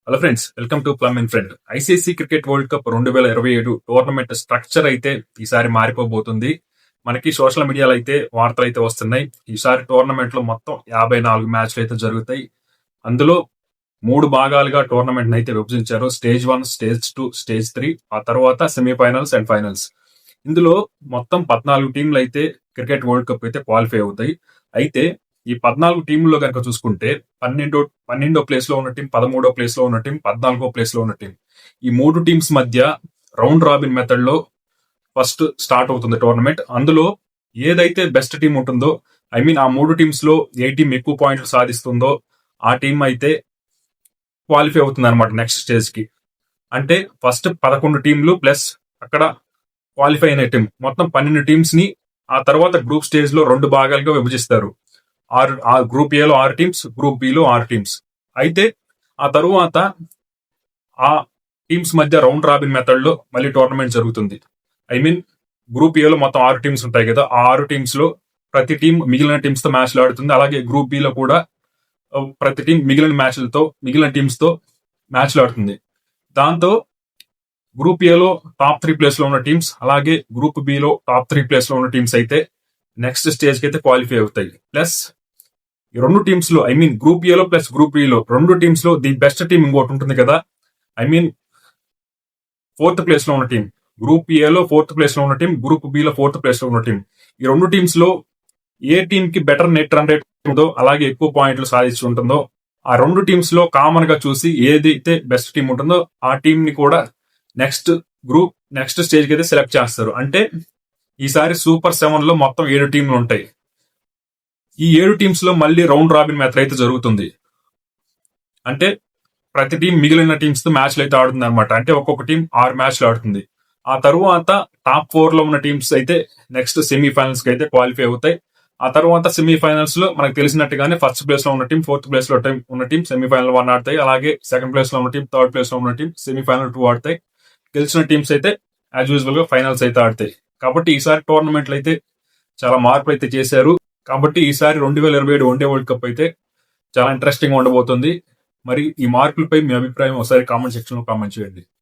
Hello friends, welcome to plum in friend. ICC cricket world cup 2027 tournament structure అయితే ఈసారి మారిపోబోతుంది. మనకి social మీడియాలో అయితే వార్తలు అయితే వస్తున్నాయి. ఈసారి టోర్నమెంట్ లో మొత్తం 54 మ్యాచ్లు అయితే జరుగుతాయి. అందులో 3 భాగాలుగా టోర్నమెంట్ అయితే విభజించారు. స్టేజ్ 1, స్టేజ్ 2, స్టేజ్ 3, ఆ తర్వాత సెమీఫైనల్స్ అండ్ ఫైనల్స్. ఇందులో మొత్తం 14 టీంలు అయితే క్రికెట్ వరల్డ్ కప్ అయితే క్వాలిఫై అవుతాయి. అయితే ఈ 14 టీంలో కనుక చూసుకుంటే 12వ ప్లేస్ లో ఉన్న టీం, 13వ ప్లేస్ లో ఉన్న టీం, 14వ ప్లేస్ లో ఉన్న టీం, ఈ 3 టీమ్స్ మధ్య రౌండ్ రాబిన్ మెథడ్ లో ఫస్ట్ స్టార్ట్ అవుతుంది టోర్నమెంట్. అందులో ఏదైతే బెస్ట్ టీం ఉంటుందో, ఆ 3 టీమ్స్ లో ఏ టీం ఎక్కువ పాయింట్లు సాధిస్తుందో ఆ టీం అయితే క్వాలిఫై అవుతుంది అనమాట నెక్స్ట్ స్టేజ్ కి. అంటే ఫస్ట్ 11 టీంలు ప్లస్ అక్కడ క్వాలిఫై అయిన టీం, మొత్తం 12 టీమ్స్ ని ఆ తర్వాత గ్రూప్ స్టేజ్ లో 2 భాగాలుగా విభజిస్తారు. గ్రూప్ ఏ లో 6 టీమ్స్, గ్రూప్ బి లో 6 టీమ్స్. అయితే ఆ తరువాత ఆ టీమ్స్ మధ్య రౌండ్ రాబిన్ మెథడ్ లో మళ్ళీ టోర్నమెంట్ జరుగుతుంది. గ్రూప్ ఏ లో మొత్తం 6 టీమ్స్ ఉంటాయి కదా, ఆ 6 టీమ్స్ లో ప్రతి టీం మిగిలిన టీమ్స్ తో మ్యాచ్లు ఆడుతుంది. అలాగే గ్రూప్ బి లో కూడా ప్రతి టీం మిగిలిన టీమ్స్ తో మ్యాచ్లు ఆడుతుంది. దాంతో గ్రూప్ ఏ లో టాప్ 3 ప్లేస్ లో ఉన్న టీమ్స్, అలాగే గ్రూప్ బి లో టాప్ 3 ప్లేస్ లో ఉన్న టీమ్స్ అయితే నెక్స్ట్ స్టేజ్ కి అయితే క్వాలిఫై అవుతాయి. ప్లస్ ఈ 2 టీమ్స్ లో గ్రూప్ ఏ లో ప్లస్ గ్రూప్ బి లో 2 టీమ్స్ లో ది బెస్ట్ టీం ఇంకోటి ఉంటుంది కదా, 4th ప్లేస్ లో ఉన్న టీం, గ్రూప్ ఏ లో 4th ప్లేస్ లో ఉన్న టీం, గ్రూప్ బి లో 4th ప్లేస్ లో ఉన్న టీం, ఈ 2 టీమ్స్ లో ఏ టీం కి బెటర్ నెట్ రన్ రేట్ ఉందో, అలాగే ఎక్కువ పాయింట్లు సాధించి ఉంటుందో, ఆ 2 టీమ్స్ లో కామన్ గా చూసి ఏదైతే బెస్ట్ టీం ఉంటుందో ఆ టీం ని కూడా నెక్స్ట్ స్టేజ్ కి అయితే సెలెక్ట్ చేస్తారు. అంటే ఈసారి సూపర్ 7 లో మొత్తం 7 టీంలు ఉంటాయి. ఈ 7 టీమ్స్ లో మళ్ళీ రౌండ్ రాబిన్ మెథడ్ అయితే జరుగుతుంది. అంటే ప్రతి టీం మిగిలిన టీమ్స్ తో మ్యాచ్లు అయితే ఆడుతుంది అనమాట. అంటే ఒక్కొక్క టీం 6 మ్యాచ్లు ఆడుతుంది. ఆ తరువాత టాప్ 4 లో ఉన్న టీమ్స్ అయితే నెక్స్ట్ సెమీఫైనల్స్ కి అయితే క్వాలిఫై అవుతాయి. ఆ తర్వాత సెమీఫైనల్స్ లో మనకు తెలిసినట్టుగానే ఫస్ట్ ప్లేస్ లో ఉన్న టీం, 4th ప్లేస్ లో ఉన్న టీం సెమీఫైనల్ 1 ఆడతాయి. అలాగే సెకండ్ ప్లేస్ లో ఉన్న టీం, థర్డ్ ప్లేస్ లో ఉన్న టీం సెమీఫైనల్ 2 ఆడతాయి. గెలిచిన టీమ్స్ అయితే యాజ్ యూజువల్ గా ఫైనల్స్ అయితే ఆడతాయి. కాబట్టి ఈసారి టోర్నమెంట్లు అయితే చాలా మార్పులు అయితే చేశారు. కాబట్టి ఈసారి 2027 వన్డే వరల్డ్ కప్ అయితే చాలా ఇంట్రెస్టింగ్ ఉండబోతుంది. మరి ఈ మార్పులపై మీ అభిప్రాయం ఒకసారి కామెంట్ సెక్షన్ లో కామెంట్ చేయండి.